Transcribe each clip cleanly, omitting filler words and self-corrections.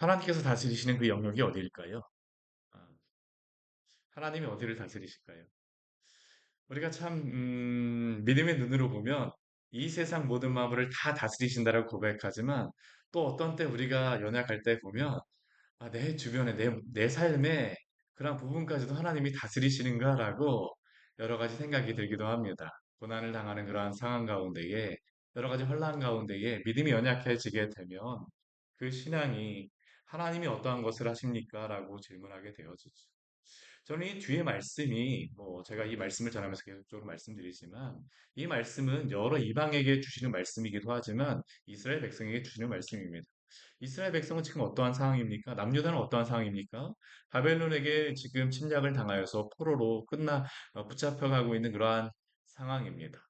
하나님께서 다스리시는 그 영역이 어디일까요? 아, 하나님이 어디를 다스리실까요? 우리가 참 믿음의 눈으로 보면 이 세상 모든 만물을 다 다스리신다라고 고백하지만 또 어떤 때 우리가 연약할 때 보면 내 주변에 내 삶에 그런 부분까지도 하나님이 다스리시는가라고 여러 가지 생각이 들기도 합니다. 고난을 당하는 그러한 상황 가운데에 여러 가지 혼란 가운데에 믿음이 연약해지게 되면 그 신앙이 하나님이 어떠한 것을 하십니까? 라고 질문하게 되어지죠. 저는 이 뒤에 말씀이 제가 이 말씀을 전하면서 계속적으로 말씀드리지만 이 말씀은 여러 이방에게 주시는 말씀이기도 하지만 이스라엘 백성에게 주시는 말씀입니다. 이스라엘 백성은 지금 어떠한 상황입니까? 남유다는 어떠한 상황입니까? 바벨론에게 지금 침략을 당하여서 포로로 붙잡혀가고 있는 그러한 상황입니다.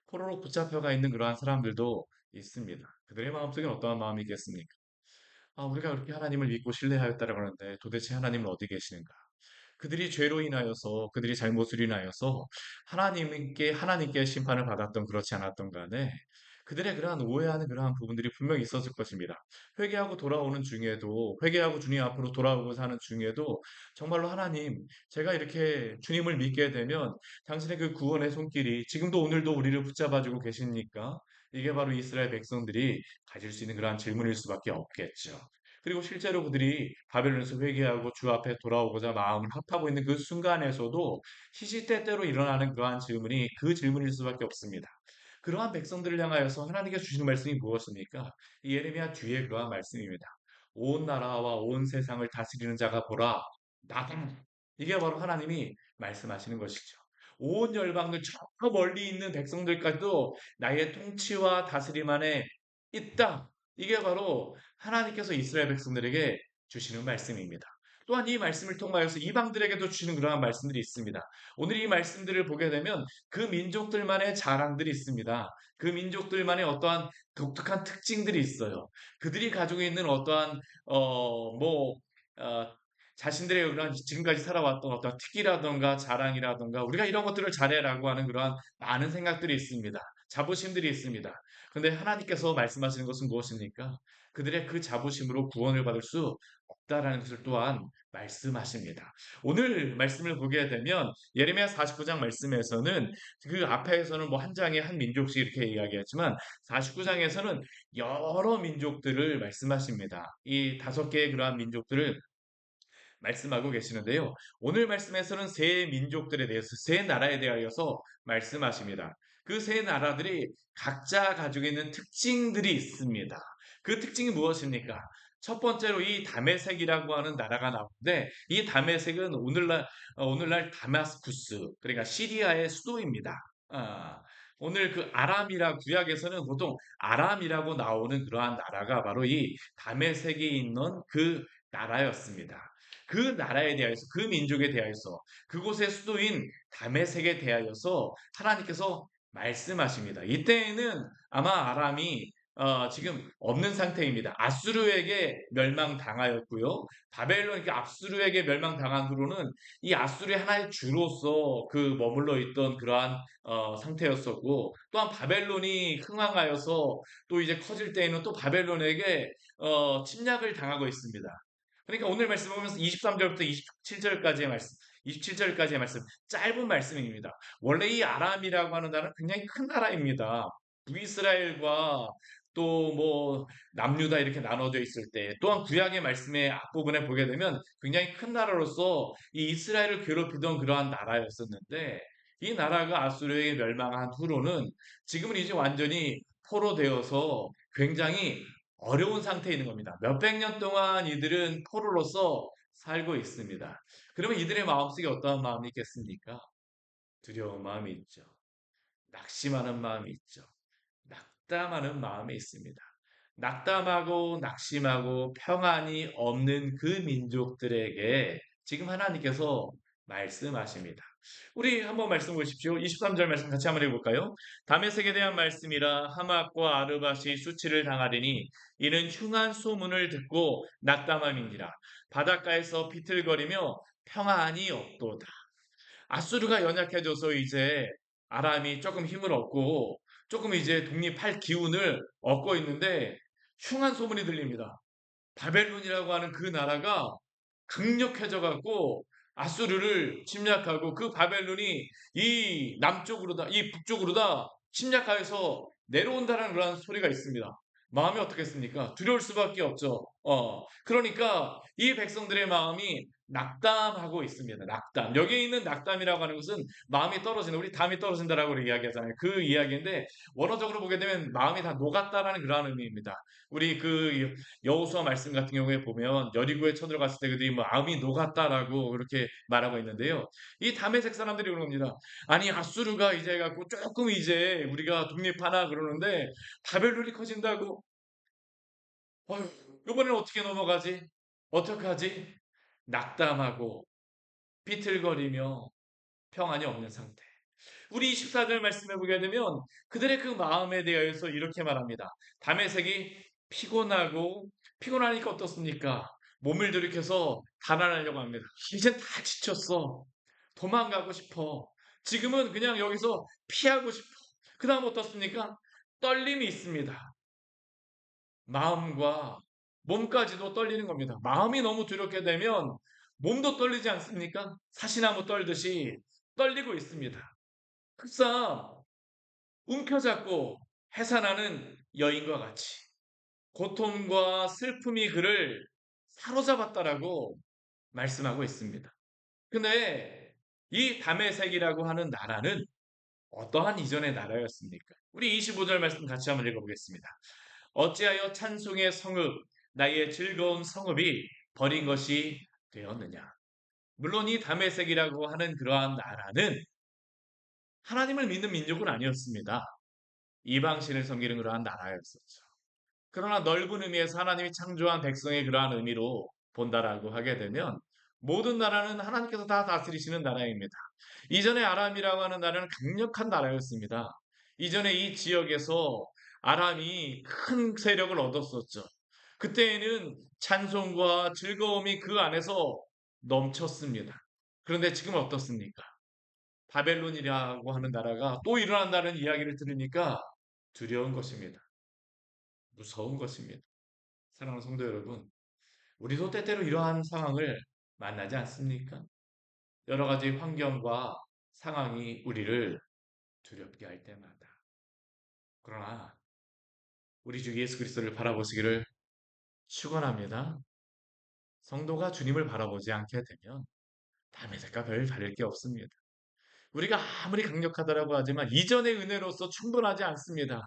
포로로 붙잡혀가 있는 그러한 사람들도 있습니다. 그들의 마음속에는 어떠한 마음이겠습니까? 우리가 그렇게 하나님을 믿고 신뢰하였다라고 하는데 도대체 하나님은 어디 계시는가? 그들이 죄로 인하여서 그들이 잘못을 인하여서 하나님께 심판을 받았던 그렇지 않았던 간에 그들의 그러한 오해하는 그러한 부분들이 분명히 있었을 것입니다. 회개하고 돌아오는 중에도 회개하고 주님 앞으로 돌아오고 사는 중에도 정말로 하나님 제가 이렇게 주님을 믿게 되면 당신의 그 구원의 손길이 지금도 오늘도 우리를 붙잡아주고 계십니까? 이게 바로 이스라엘 백성들이 가질 수 있는 그러한 질문일 수밖에 없겠죠. 그리고 실제로 그들이 바벨론에서 회개하고 주 앞에 돌아오고자 마음을 합하고 있는 그 순간에서도 시시때때로 일어나는 그러한 질문이 그 질문일 수밖에 없습니다. 그러한 백성들을 향하여서 하나님께서 주시는 말씀이 무엇입니까? 이 예레미야 뒤에 그러한 말씀입니다. 온 나라와 온 세상을 다스리는 자가 보라, 나다. 이게 바로 하나님이 말씀하시는 것이죠. 온 열방들 저 멀리 있는 백성들까지도 나의 통치와 다스림 안에 있다. 이게 바로 하나님께서 이스라엘 백성들에게 주시는 말씀입니다. 또한 이 말씀을 통하여서 이방들에게도 주시는 그러한 말씀들이 있습니다. 오늘 이 말씀들을 보게 되면 그 민족들만의 자랑들이 있습니다. 그 민족들만의 어떠한 독특한 특징들이 있어요. 그들이 가지고 있는 어떠한 어, 자신들의 그런 지금까지 살아왔던 어떤 특기라던가 자랑이라던가 우리가 이런 것들을 잘해라고 하는 그러한 많은 생각들이 있습니다. 자부심들이 있습니다. 그런데 하나님께서 말씀하시는 것은 무엇입니까? 그들의 그 자부심으로 구원을 받을 수 없다라는 것을 또한 말씀하십니다. 오늘 말씀을 보게 되면 예레미야 49장 말씀에서는 그 앞에서는 뭐 한 장에 한 민족씩 이렇게 이야기했지만 49장에서는 여러 민족들을 말씀하십니다. 이 다섯 개의 그러한 민족들을 말씀하고 계시는데요. 오늘 말씀에서는 세 민족들에 대해서 세 나라에 대하여서 말씀하십니다. 그 세 나라들이 각자 가지고 있는 특징들이 있습니다. 그 특징이 무엇입니까? 첫 번째로 이 다메섹이라고 하는 나라가 나오는데 이 다메섹은 오늘날 다마스쿠스 그러니까 시리아의 수도입니다. 아, 오늘 그 아람이라 구약에서는 보통 아람이라고 나오는 그러한 나라가 바로 이 다메섹에 있는 그 나라였습니다. 그 나라에 대하여서 그 민족에 대하여서 그곳의 수도인 다메섹에 대하여서 하나님께서 말씀하십니다. 이때에는 아마 아람이 지금 없는 상태입니다. 아수르에게 멸망당하였고요. 바벨론, 그 압수르에게 멸망당한 후로는 이 아수르의 하나의 주로서 그 머물러 있던 그러한 상태였었고, 또한 바벨론이 흥왕하여서 또 이제 커질 때에는 또 바벨론에게 침략을 당하고 있습니다. 그러니까 오늘 말씀 보면서 23절부터 27절까지의 말씀, 27절까지의 말씀, 짧은 말씀입니다. 원래 이 아람이라고 하는 나라는 굉장히 큰 나라입니다. 북이스라엘과 또 남유다 이렇게 나눠져 있을 때 또한 구약의 말씀의 앞부분에 보게 되면 굉장히 큰 나라로서 이 이스라엘을 괴롭히던 그러한 나라였었는데 이 나라가 아수르에게 멸망한 후로는 지금은 이제 완전히 포로되어서 굉장히 어려운 상태에 있는 겁니다. 몇백 년 동안 이들은 포로로서 살고 있습니다. 그러면 이들의 마음속에 어떠한 마음이 있겠습니까? 두려운 마음이 있죠. 낙심하는 마음이 있죠. 낙담하는 마음이 있습니다. 낙담하고 낙심하고 평안이 없는 그 민족들에게 지금 하나님께서 말씀하십니다. 우리 한번 말씀 보십시오. 23절 말씀 같이 한번 해볼까요? 다메섹에 대한 말씀이라 하맛과 아르밧이 수치를 당하리니 이는 흉한 소문을 듣고 낙담함이니라. 바닷가에서 비틀거리며 평안이 없도다. 아수르가 연약해져서 이제 아람이 조금 힘을 얻고 조금 이제 독립할 기운을 얻고 있는데 흉한 소문이 들립니다. 바벨론이라고 하는 그 나라가 강력해져 갖고 아수르를 침략하고 그 바벨론이 이 남쪽으로다, 이 북쪽으로다 침략하여서 내려온다는 그런 소리가 있습니다. 마음이 어떻겠습니까? 두려울 수밖에 없죠. 그러니까 이 백성들의 마음이 낙담하고 있습니다. 낙담. 여기에 있는 낙담이라고 하는 것은 마음이 떨어지는, 우리 담이 떨어진다라고 이야기하잖아요. 그 이야기인데 원어적으로 보게 되면 마음이 다 녹았다라는 그런 의미입니다. 우리 그 여호수아 말씀 같은 경우에 보면 여리고에 쳐들어갔을 때 그들이 뭐 마음이 녹았다라고 그렇게 말하고 있는데요. 이 다메섹 사람들이 그런 겁니다. 아니 아수르가 이제 갖고 조금 이제 우리가 독립하나 그러는데 바벨론이 커진다고. 어휴, 이번에는 어떻게 넘어가지? 어떡하지? 낙담하고 비틀거리며 평안이 없는 상태. 우리 24절 말씀해 보게 되면 그들의 그 마음에 대하여서 이렇게 말합니다. 다메섹이 피곤하니까 어떻습니까? 몸을 들이켜서 달아나려고 합니다. 이젠 다 지쳤어. 도망가고 싶어. 지금은 그냥 여기서 피하고 싶어. 그 다음 어떻습니까? 떨림이 있습니다. 마음과 몸까지도 떨리는 겁니다. 마음이 너무 두렵게 되면 몸도 떨리지 않습니까? 사시나무 떨듯이 떨리고 있습니다. 흑사 움켜잡고 해산하는 여인과 같이 고통과 슬픔이 그를 사로잡았다라고 말씀하고 있습니다. 근데 이 다메섹이라고 하는 나라는 어떠한 이전의 나라였습니까? 우리 25절 말씀 같이 한번 읽어보겠습니다. 어찌하여 찬송의 성읍, 나의 즐거운 성읍이 버린 것이 되었느냐? 물론 이 다메섹이라고 하는 그러한 나라는 하나님을 믿는 민족은 아니었습니다. 이방신을 섬기는 그러한 나라였었죠. 그러나 넓은 의미에서 하나님이 창조한 백성의 그러한 의미로 본다라고 하게 되면 모든 나라는 하나님께서 다 다스리시는 나라입니다. 이전에 아람이라고 하는 나라는 강력한 나라였습니다. 이전에 이 지역에서 아람이 큰 세력을 얻었었죠. 그때에는 찬송과 즐거움이 그 안에서 넘쳤습니다. 그런데 지금 어떻습니까? 바벨론이라고 하는 나라가 또 일어난다는 이야기를 들으니까 두려운 것입니다. 무서운 것입니다. 사랑하는 성도 여러분, 우리도 때때로 이러한 상황을 만나지 않습니까? 여러 가지 환경과 상황이 우리를 두렵게 할 때마다. 그러나 우리 주 예수 그리스도를 바라보시기를 축원합니다. 성도가 주님을 바라보지 않게 되면 남의 색과 별 다를 게 없습니다. 우리가 아무리 강력하다라고 하지만 이전의 은혜로서 충분하지 않습니다.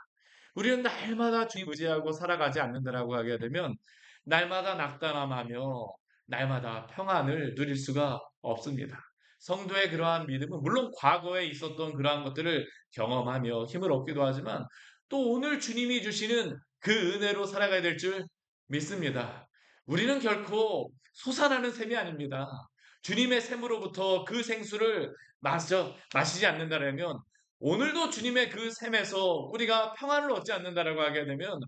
우리는 날마다 주님 의지하고 살아가지 않는다라고 하게 되면 날마다 낙담하며 날마다 평안을 누릴 수가 없습니다. 성도의 그러한 믿음은 물론 과거에 있었던 그러한 것들을 경험하며 힘을 얻기도 하지만 또 오늘 주님이 주시는 그 은혜로 살아가야 될 줄 믿습니다. 우리는 결코 솟아나는 셈이 아닙니다. 주님의 샘으로부터 그 생수를 마시지 않는다면 오늘도 주님의 그 샘에서 우리가 평안을 얻지 않는다라고 하게 되면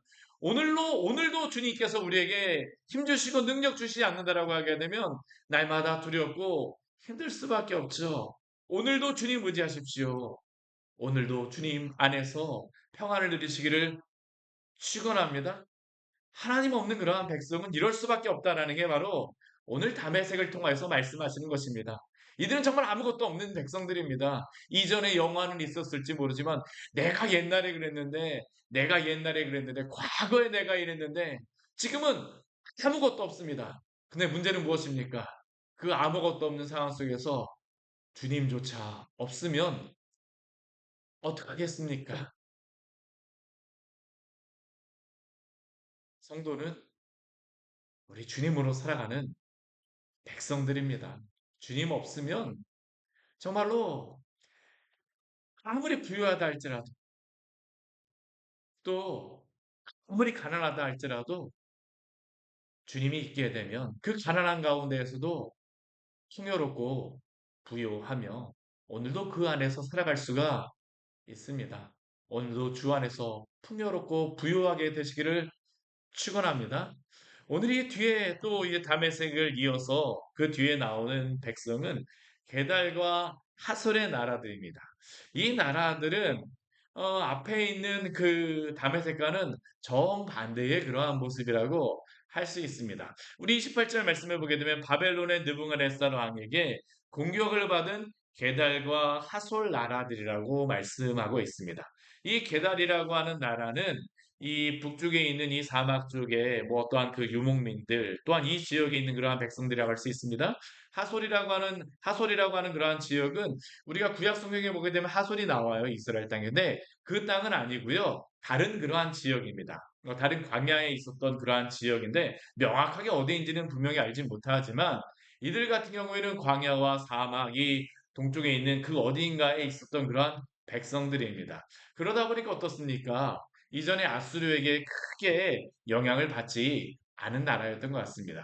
오늘도 주님께서 우리에게 힘 주시고 능력 주시지 않는다라고 하게 되면 날마다 두렵고 힘들 수밖에 없죠. 오늘도 주님 의지하십시오. 오늘도 주님 안에서 평안을 누리시기를 축원합니다. 하나님 없는 그러한 백성은 이럴 수밖에 없다라는 게 바로 오늘 다메섹을 통해서 말씀하시는 것입니다. 이들은 정말 아무것도 없는 백성들입니다. 이전에 영화는 있었을지 모르지만 내가 옛날에 그랬는데 과거에 내가 이랬는데 지금은 아무것도 없습니다. 근데 문제는 무엇입니까? 그 아무것도 없는 상황 속에서 주님조차 없으면 어떡하겠습니까? 성도는 우리 주님으로 살아가는 백성들입니다. 주님 없으면 정말로 아무리 부유하다 할지라도 또 아무리 가난하다 할지라도 주님이 있게 되면 그 가난한 가운데에서도 풍요롭고 부유하며 오늘도 그 안에서 살아갈 수가 있습니다. 오늘도 주 안에서 풍요롭고 부유하게 되시기를 축원합니다. 오늘 이 뒤에 또 이제 다메섹을 이어서 그 뒤에 나오는 백성은 게달과 하솔의 나라들입니다. 이 나라들은 앞에 있는 그 다메섹과는 정반대의 그러한 모습이라고 할 수 있습니다. 우리 28절 말씀을 보게 되면 바벨론의 느부갓네살 왕에게 공격을 받은 게달과 하솔 나라들이라고 말씀하고 있습니다. 이 게달이라고 하는 나라는 이 북쪽에 있는 이 사막 쪽에 뭐 어떠한 그 유목민들 또한 이 지역에 있는 그러한 백성들이라고 할 수 있습니다. 하솔이라고 하는 그러한 지역은 우리가 구약 성경에 보게 되면 하솔이 나와요. 이스라엘 땅인데 그 땅은 아니고요. 다른 그러한 지역입니다. 다른 광야에 있었던 그러한 지역인데 명확하게 어디인지는 분명히 알진 못하지만 이들 같은 경우에는 광야와 사막이 동쪽에 있는 그 어디인가에 있었던 그러한 백성들입니다. 그러다 보니까 어떻습니까? 이전에 아수르에게 크게 영향을 받지 않은 나라였던 것 같습니다.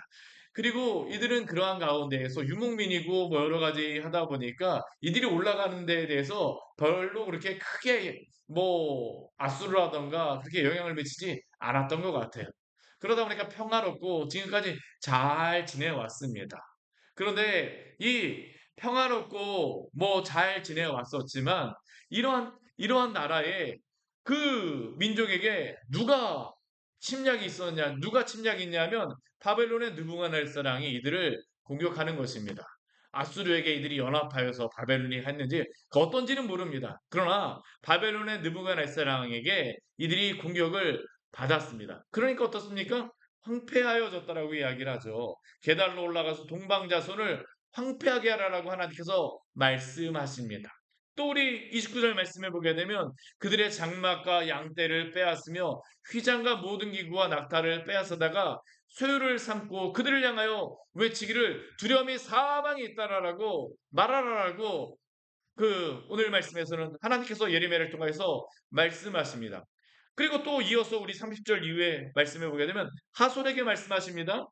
그리고 이들은 그러한 가운데에서 유목민이고 뭐 여러 가지 하다 보니까 이들이 올라가는 데에 대해서 별로 그렇게 크게 뭐 아수르라던가 그렇게 영향을 미치지 않았던 것 같아요. 그러다 보니까 평화롭고 지금까지 잘 지내왔습니다. 그런데 이 평화롭고 뭐 잘 지내왔었지만 이러한 나라에 그 민족에게 침략이 있었냐, 누가 침략이 있냐면 바벨론의 느부갓네살왕이 이들을 공격하는 것입니다. 아수르에게 이들이 연합하여서 바벨론이 했는지 그 어떤지는 모릅니다. 그러나 바벨론의 느부갓네살왕에게 이들이 공격을 받았습니다. 그러니까 어떻습니까? 황폐하여졌다라고 이야기를 하죠. 계달로 올라가서 동방자손을 황폐하게 하라라고 하나님께서 말씀하십니다. 또 우리 29절 말씀을 보게 되면 그들의 장막과 양떼를 빼앗으며 휘장과 모든 기구와 낙타를 빼앗아다가 소유를 삼고 그들을 향하여 외치기를 두려움이 사방에 있다라고 말하라라고 그 오늘 말씀에서는 하나님께서 예레미야를 통해서 말씀하십니다. 그리고 또 이어서 우리 30절 이후에 말씀해 보게 되면 하솔에게 말씀하십니다.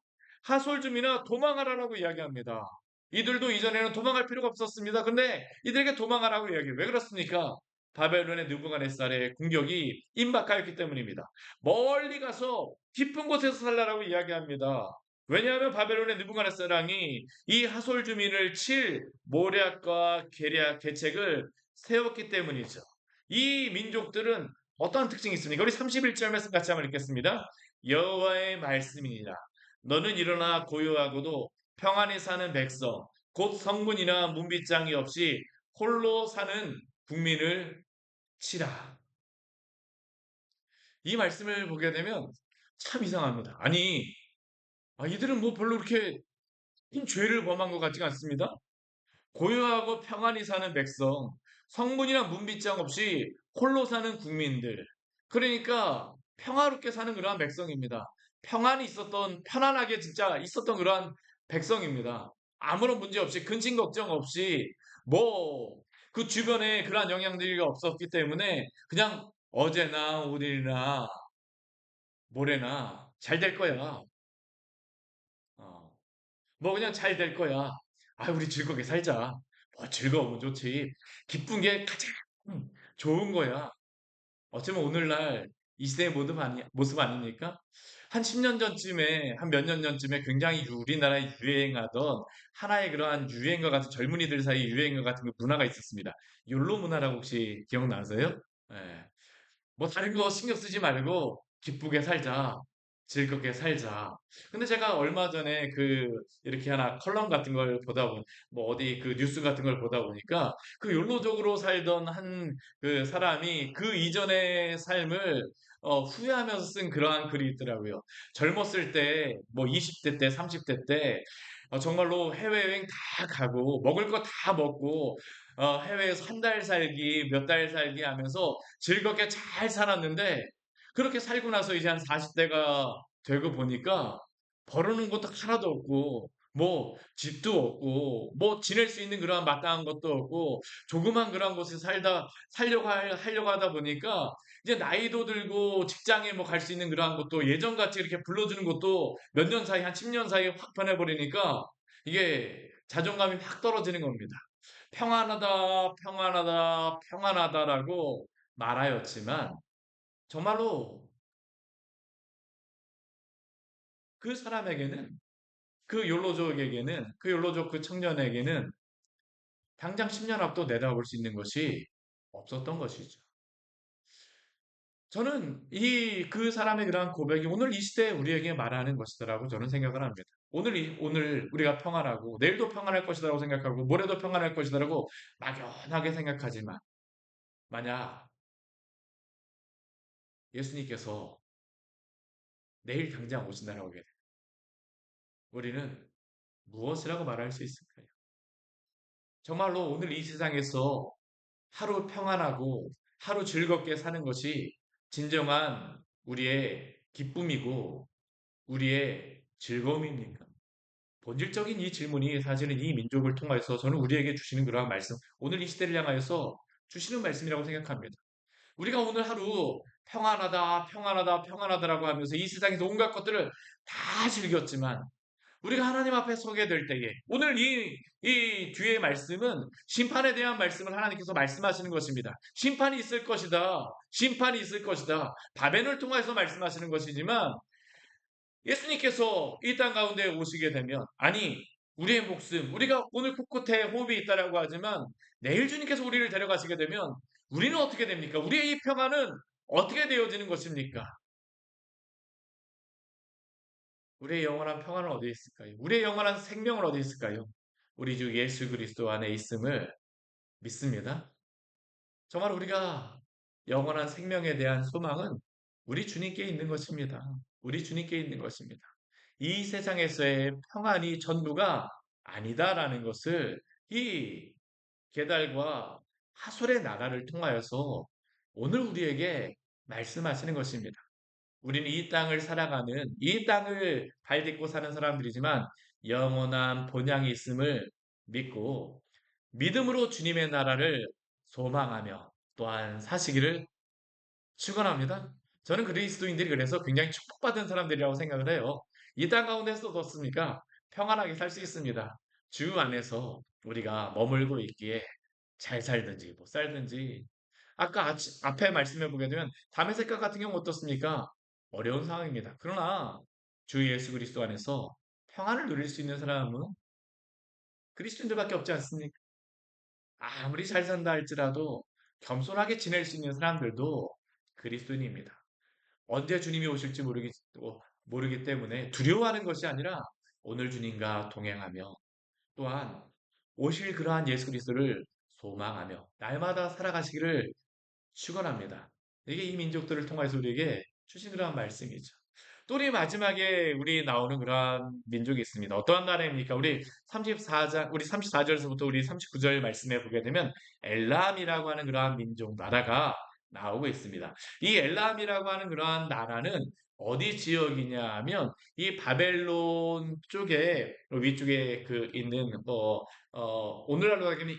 하솔 줌이나 도망하라라고 이야기합니다. 이들도 이전에는 도망할 필요가 없었습니다. 근데 이들에게 도망하라고 이야기해요. 왜 그렇습니까? 바벨론의 느부갓네살의 공격이 임박하였기 때문입니다. 멀리 가서 깊은 곳에서 살라라고 이야기합니다. 왜냐하면 바벨론의 느부갓네살 왕이 이 하솔 주민을 칠 모략과 계책을 세웠기 때문이죠. 이 민족들은 어떠한 특징이 있습니까? 우리 31절 말씀 같이 한번 읽겠습니다. 여호와의 말씀이니라. 너는 일어나 고요하고도 평안히 사는 백성, 곧 성문이나 문빗장이 없이 홀로 사는 국민을 치라. 이 말씀을 보게 되면 참 이상합니다. 아니, 이들은 뭐 별로 그렇게 큰 죄를 범한 것 같지가 않습니다. 고요하고 평안히 사는 백성, 성문이나 문빗장 없이 홀로 사는 국민들. 그러니까 평화롭게 사는 그러한 백성입니다. 평안이 있었던, 편안하게 진짜 있었던 그러한 백성입니다. 아무런 문제 없이, 근심 걱정 없이, 뭐, 그 주변에 그러한 영향들이 없었기 때문에 그냥 어제나 오늘이나 모레나 잘 될 거야. 어. 뭐 그냥 잘 될 거야. 우리 즐겁게 살자. 뭐 즐거우면 좋지. 기쁜 게 가장 좋은 거야. 어쩌면 오늘날 이 시대의 모습 아닙니까? 한 10년 전쯤에, 한 몇 년 전쯤에 굉장히 우리나라에 유행하던 하나의 그러한 유행과 같은 젊은이들 사이에 유행과 같은 그 문화가 있었습니다. 욜로 문화라고 혹시 기억나세요? 예. 뭐 다른 거 신경 쓰지 말고 기쁘게 살자. 즐겁게 살자. 근데 제가 얼마 전에 이렇게 하나 컬럼 같은 걸 뭐 어디 그 뉴스 같은 걸 보다 보니까 그 욜로족으로 살던 한 그 사람이 그 이전의 삶을 후회하면서 쓴 그러한 글이 있더라고요. 젊었을 때, 뭐 20대 때, 30대 때, 정말로 해외여행 다 가고, 먹을 거 다 먹고, 해외에서 한 달 살기, 몇 달 살기 하면서 즐겁게 잘 살았는데 그렇게 살고 나서 이제 한 40대가 되고 보니까 벌어놓은 것도 하나도 없고 뭐 집도 없고 뭐 지낼 수 있는 그런 마땅한 것도 없고 조그만 그런 곳에 하려고 하다 보니까 이제 나이도 들고 직장에 뭐 갈 수 있는 그러한 것도 예전같이 이렇게 불러주는 것도 몇 년 사이 한 10년 사이에 확 변해버리니까 이게 자존감이 확 떨어지는 겁니다. 평안하다, 평안하다, 평안하다라고 말하였지만 정말로 그 사람에게는 그 욜로족 그 청년에게는 당장 10년 앞도 내다볼 수 있는 것이 없었던 것이죠. 저는 그 사람의 그러한 고백이 오늘 이 시대에 우리에게 말하는 것이더라고 저는 생각을 합니다. 오늘 우리가 평안하고 내일도 평안할 것이라고 생각하고 모레도 평안할 것이라고 막연하게 생각하지만 만약 예수님께서 내일 당장 오신다라고 하게 되면 우리는 무엇이라고 말할 수 있을까요? 정말로 오늘 이 세상에서 하루 평안하고 하루 즐겁게 사는 것이 진정한 우리의 기쁨이고 우리의 즐거움입니까? 본질적인 이 질문이 사실은 이 민족을 통해서 저는 우리에게 주시는 그러한 말씀, 오늘 이 시대를 향하여서 주시는 말씀이라고 생각합니다. 우리가 오늘 하루 평안하다, 평안하다, 평안하다라고 하면서 이 세상에서 온갖 것들을 다 즐겼지만 우리가 하나님 앞에 서게 될 때에 오늘 이 뒤의 말씀은 심판에 대한 말씀을 하나님께서 말씀하시는 것입니다. 심판이 있을 것이다. 심판이 있을 것이다. 바벤을 통해서 말씀하시는 것이지만 예수님께서 이 땅 가운데 오시게 되면 아니 우리의 목숨 우리가 오늘 코끝에 호흡이 있다라고 하지만 내일 주님께서 우리를 데려가시게 되면 우리는 어떻게 됩니까? 우리의 이 평안은 어떻게 되어지는 것입니까? 우리의 영원한 평안은 어디에 있을까요? 우리의 영원한 생명은 어디에 있을까요? 우리 주 예수 그리스도 안에 있음을 믿습니다. 정말 우리가 영원한 생명에 대한 소망은 우리 주님께 있는 것입니다. 우리 주님께 있는 것입니다. 이 세상에서의 평안이 전부가 아니다라는 것을 이 계달과 하솔의 나라를 통하여서 오늘 우리에게 말씀하시는 것입니다. 우리는 이 땅을 살아가는 이 땅을 발딛고 사는 사람들이지만 영원한 본향이 있음을 믿고 믿음으로 주님의 나라를 소망하며 또한 사시기를 축원합니다. 저는 그리스도인들이 그래서 굉장히 축복받은 사람들이라고 생각을 해요. 이 땅 가운데서도 어떻습니까? 평안하게 살 수 있습니다. 주 안에서 우리가 머물고 있기에 잘 살든지 못 살든지 아까 앞에 말씀해 보게 되면 다메섹과 같은 경우 어떻습니까? 어려운 상황입니다. 그러나 주 예수 그리스도 안에서 평안을 누릴 수 있는 사람은 그리스도인들밖에 없지 않습니까? 아무리 잘 산다 할지라도 겸손하게 지낼 수 있는 사람들도 그리스도인입니다. 언제 주님이 오실지 모르기 때문에 두려워하는 것이 아니라 오늘 주님과 동행하며 또한 오실 그러한 예수 그리스도를 소망하며 날마다 살아가시기를 축원합니다. 이게 이 민족들을 통해서 우리에게 주신 그러한 말씀이죠. 또 우리 마지막에 우리 나오는 그러한 민족이 있습니다. 어떠한 나라입니까? 우리 34절에서부터 우리 39절 말씀에 보게 되면 엘람이라고 하는 그러한 민족 나라가 나오고 있습니다. 이 엘람이라고 하는 그러한 나라는 어디 지역이냐 하면 이 바벨론 쪽에 위쪽에 있는 오늘날로 하기는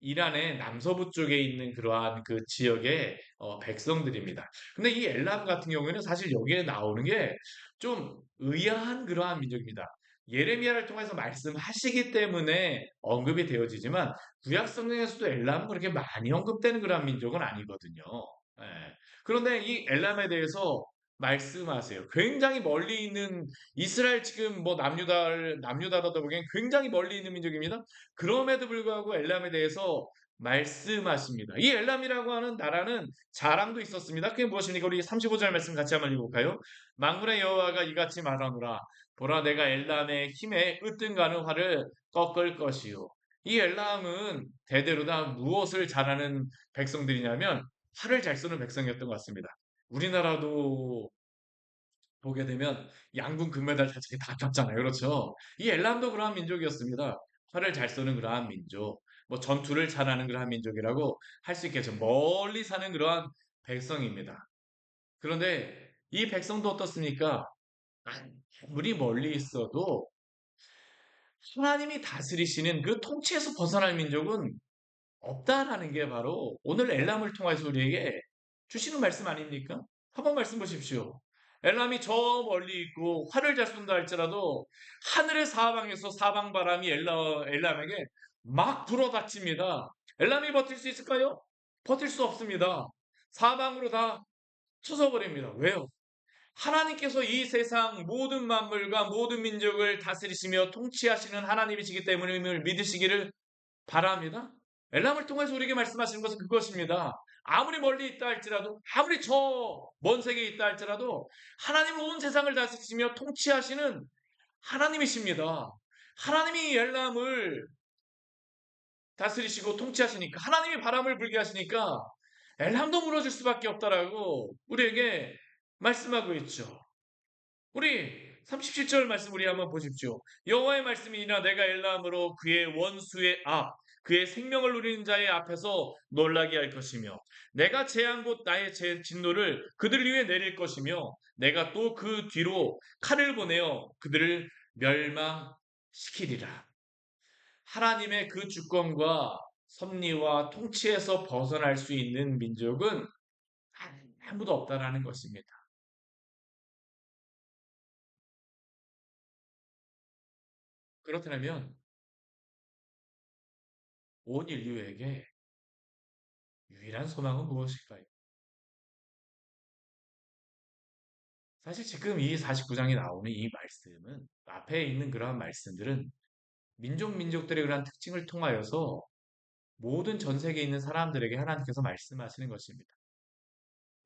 이란의 남서부 쪽에 있는 그러한 그 지역의 백성들입니다. 근데 이 엘람 같은 경우에는 사실 여기에 나오는 게 좀 의아한 그러한 민족입니다. 예레미야를 통해서 말씀하시기 때문에 언급이 되어지지만 구약 성경에서도 엘람은 그렇게 많이 언급되는 그러한 민족은 아니거든요. 예. 그런데 이 엘람에 대해서 말씀하세요. 굉장히 멀리 있는 이스라엘 지금 뭐 남유다라다 보기엔 굉장히 멀리 있는 민족입니다. 그럼에도 불구하고 엘람에 대해서 말씀하십니다. 이 엘람이라고 하는 나라는 자랑도 있었습니다. 그게 무엇입니까? 우리 35절 말씀 같이 한번 읽어볼까요? 만군의 여호와가 이같이 말하노라. 보라 내가 엘람의 힘에 으뜸가는 활을 꺾을 것이요. 이 엘람은 대대로 다 무엇을 잘하는 백성들이냐면 활을 잘 쏘는 백성이었던 것 같습니다. 우리나라도 보게 되면 양궁 금메달 자체가 다 땄잖아요. 그렇죠? 이 엘람도 그러한 민족이었습니다. 활을 잘 쏘는 그러한 민족, 뭐 전투를 잘하는 그러한 민족이라고 할 수 있겠죠. 멀리 사는 그러한 백성입니다. 그런데 이 백성도 어떻습니까? 아무리 멀리 있어도 하나님이 다스리시는 그 통치에서 벗어날 민족은 없다라는 게 바로 오늘 엘람을 통해서 우리에게 주시는 말씀 아닙니까? 한번 말씀 보십시오. 엘람이 저 멀리 있고 활을 잘 쏜다 할지라도 하늘의 사방에서 사방 바람이 엘람에게 막 불어닥칩니다. 엘람이 버틸 수 있을까요? 버틸 수 없습니다. 사방으로 다 쳐져버립니다. 왜요? 하나님께서 이 세상 모든 만물과 모든 민족을 다스리시며 통치하시는 하나님이시기 때문임을 믿으시기를 바랍니다. 엘람을 통해서 우리에게 말씀하시는 것은 그것입니다. 아무리 멀리 있다 할지라도, 아무리 저 먼 세계에 있다 할지라도 하나님은 온 세상을 다스리시며 통치하시는 하나님이십니다. 하나님이 엘람을 다스리시고 통치하시니까, 하나님이 바람을 불게 하시니까 엘람도 무너질 수밖에 없다라고 우리에게 말씀하고 있죠. 우리 37절 말씀 우리 한번 보십시오. 여호와의 말씀이니라 내가 엘람으로 그의 원수의 앞 그의 생명을 누리는 자의 앞에서 놀라게 할 것이며 내가 재한 곳 나의 진노를 그들 위에 내릴 것이며 내가 또 그 뒤로 칼을 보내어 그들을 멸망시키리라. 하나님의 그 주권과 섭리와 통치에서 벗어날 수 있는 민족은 아무도 없다라는 것입니다. 그렇다면 온 인류에게 유일한 소망은 무엇일까요? 사실 지금 이 49장에 나오는 이 말씀은 앞에 있는 그러한 말씀들은 민족들의 그러한 특징을 통하여서 모든 전 세계에 있는 사람들에게 하나님께서 말씀하시는 것입니다.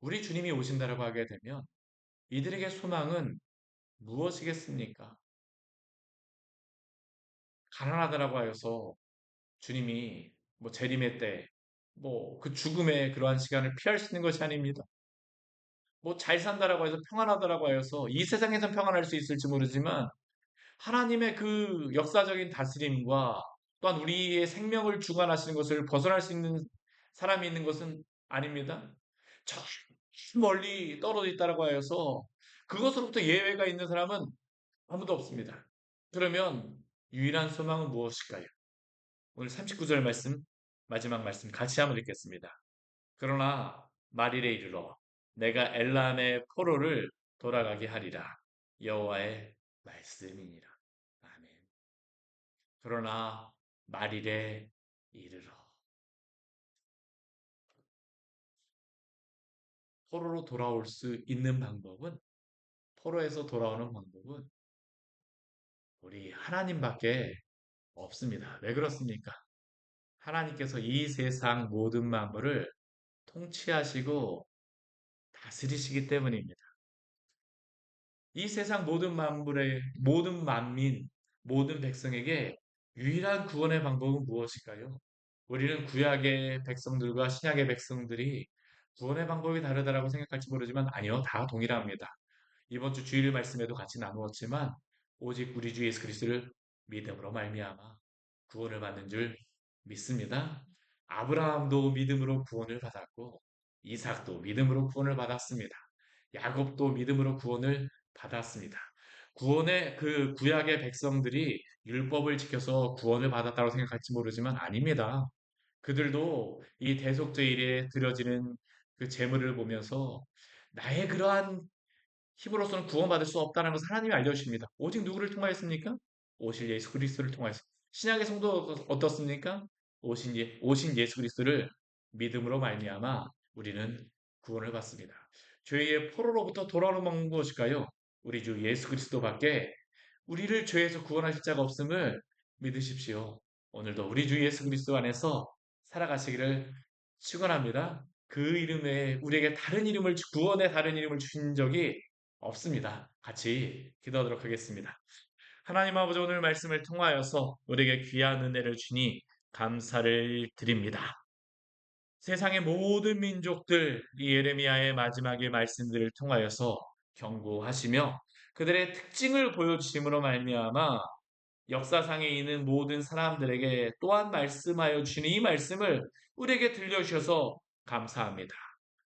우리 주님이 오신다라고 하게 되면 이들에게 소망은 무엇이겠습니까? 가난하다라고 하여서 주님이 뭐 재림의 때, 뭐 그 죽음의 그러한 시간을 피할 수 있는 것이 아닙니다. 뭐 잘 산다라고 해서 평안하다라고 하여서 이 세상에선 평안할 수 있을지 모르지만 하나님의 그 역사적인 다스림과 또한 우리의 생명을 주관하시는 것을 벗어날 수 있는 사람이 있는 것은 아닙니다. 저 멀리 떨어져 있다라고 하여서 그것으로부터 예외가 있는 사람은 아무도 없습니다. 그러면 유일한 소망은 무엇일까요? 오늘 39절 말씀, 마지막 말씀 같이 한번 읽겠습니다. 그러나 말일에 이르러 내가 엘람의 포로를 돌아가게 하리라. 여호와의 말씀이니라. 아멘. 그러나 말일에 이르러 포로로 돌아올 수 있는 방법은 포로에서 돌아오는 방법은 우리 하나님밖에 없습니다. 왜 그렇습니까? 하나님께서 이 세상 모든 만물을 통치하시고 다스리시기 때문입니다. 이 세상 모든 만물의 모든 만민, 모든 백성에게 유일한 구원의 방법은 무엇일까요? 우리는 구약의 백성들과 신약의 백성들이 구원의 방법이 다르다라고 생각할지 모르지만 아니요, 다 동일합니다. 이번 주 주일 말씀에도 같이 나누었지만 오직 우리 주 예수 그리스도를 믿음으로 말미암아 구원을 받는 줄 믿습니다. 아브라함도 믿음으로 구원을 받았고 이삭도 믿음으로 구원을 받았습니다. 야곱도 믿음으로 구원을 받았습니다. 구원의 그 구약의 백성들이 율법을 지켜서 구원을 받았다고 생각할지 모르지만 아닙니다. 그들도 이 대속죄일에 드려지는 그 제물을 보면서 나의 그러한 힘으로서는 구원받을 수 없다는 것을 하나님이 알려주십니다. 오직 누구를 통하였습니까? 오실 예수 그리스도를 통하여서. 신약의 성도 어떻습니까? 오신 예수 그리스도를 믿음으로 말미암아 우리는 구원을 받습니다. 죄의 포로로부터 돌아오는 방법은 무엇일까요? 우리 주 예수 그리스도밖에 우리를 죄에서 구원하실 자가 없음을 믿으십시오. 오늘도 우리 주 예수 그리스도 안에서 살아가시기를 축원합니다. 그 이름에 우리에게 구원의 다른 이름을 주신 적이 없습니다. 같이 기도하도록 하겠습니다. 하나님 아버지 오늘 말씀을 통하여서 우리에게 귀한 은혜를 주니 감사를 드립니다. 세상의 모든 민족들 이 예레미야의 마지막의 말씀들을 통하여서 경고하시며 그들의 특징을 보여주심으로 말미암아 역사상에 있는 모든 사람들에게 또한 말씀하여 주시는 이 말씀을 우리에게 들려주셔서 감사합니다.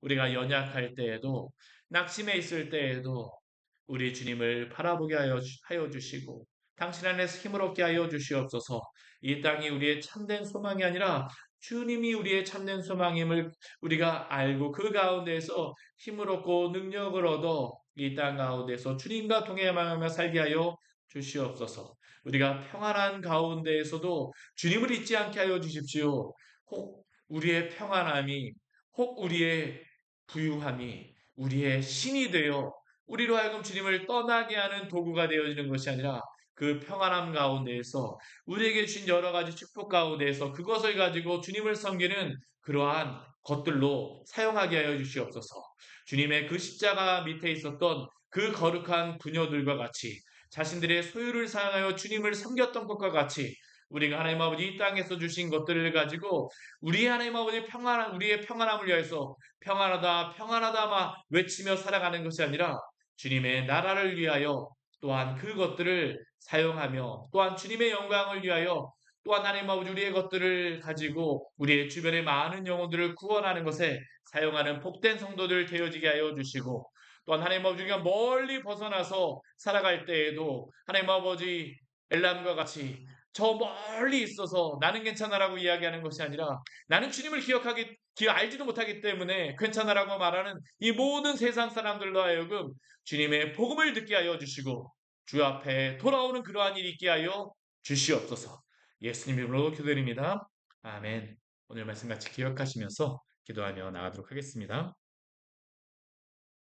우리가 연약할 때에도 낙심해 있을 때에도 우리 주님을 바라보게 하여 주시고 당신 안에서 힘을 얻게 하여 주시옵소서. 이 땅이 우리의 참된 소망이 아니라 주님이 우리의 참된 소망임을 우리가 알고 그 가운데에서 힘을 얻고 능력을 얻어 이 땅 가운데서 주님과 동행하며 살게 하여 주시옵소서. 우리가 평안한 가운데에서도 주님을 잊지 않게 하여 주십시오. 혹 우리의 평안함이 혹 우리의 부유함이 우리의 신이 되어 우리로 하여금 주님을 떠나게 하는 도구가 되어지는 것이 아니라 그 평안함 가운데에서 우리에게 주신 여러 가지 축복 가운데에서 그것을 가지고 주님을 섬기는 그러한 것들로 사용하게 하여 주시옵소서. 주님의 그 십자가 밑에 있었던 그 거룩한 부녀들과 같이 자신들의 소유를 사용하여 주님을 섬겼던 것과 같이 우리가 하나님 아버지 이 땅에서 주신 것들을 가지고 우리 하나님 아버지 우리의 평안함을 위해서 평안하다 평안하다 막 외치며 살아가는 것이 아니라 주님의 나라를 위하여 또한 그것들을 사용하며 또한 주님의 영광을 위하여 또한 하나님 아버지 우리의 것들을 가지고 우리의 주변의 많은 영혼들을 구원하는 것에 사용하는 복된 성도들 되어지게 하여 주시고 또한 하나님 아버지 우리가 멀리 벗어나서 살아갈 때에도 하나님 아버지 엘람과 같이 저 멀리 있어서 나는 괜찮아라고 이야기하는 것이 아니라 나는 주님을 알지도 못하기 때문에 괜찮아라고 말하는 이 모든 세상 사람들로 하여금 주님의 복음을 듣게 하여 주시고 주 앞에 돌아오는 그러한 일이 있게 하여 주시옵소서. 예수님 이름으로 기도드립니다. 아멘. 오늘 말씀 같이 기억하시면서 기도하며 나가도록 하겠습니다.